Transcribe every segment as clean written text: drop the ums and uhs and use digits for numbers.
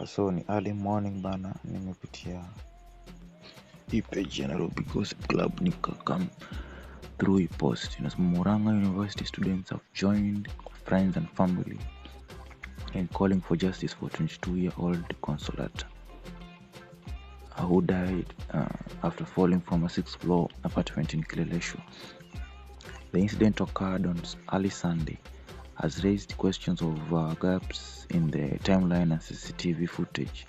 So ni early morning bana, nimepitia hii page ya Nairobi Gossip Club nikakam through hii post. Inasema Murang'a University students have joined friends and family in calling for justice for 22-year-old Consolata who died after falling from a 6th floor apartment in Kileleshwa. The incident occurred on early Sunday, has raised questions of gaps in the timeline and CCTV footage.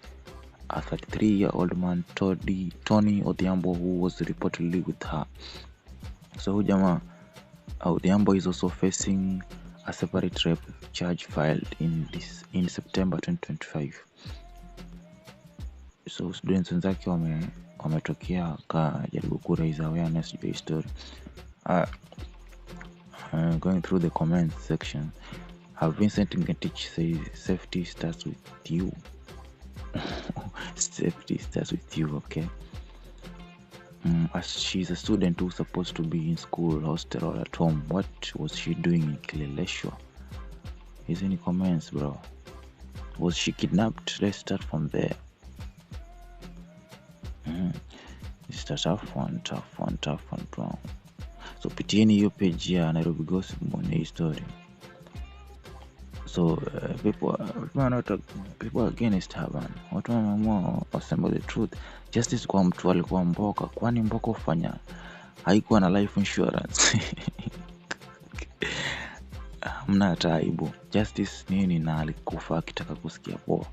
A 33-year-old man, Tony Odhiambo, who was reportedly with her. So Jama Odhiambo is also facing a separate rape charge filed in September 2025. So students wenzake wametokea kajaribu kuraise awareness juu ya story. Going through the comments section, Vincent Ngetich says safety starts with you. Safety starts with you, okay? As she's a student who's supposed to be in school, hostel, or at home, what was she doing in Kileleshwa? Is any comments, bro? Was she kidnapped? Let's start from there. It's a tough one, bro. So pitieni hiyo page ya Nairobi Gossip mwone hii story. So people against her ban. Watu wameamua wasema the truth. Justice kwa mtu alikuwa mboka, kwani mboka ufanya haikuwa na life insurance. Mna hata aibu. Justice nini na alikufa akitaka kusikia poa.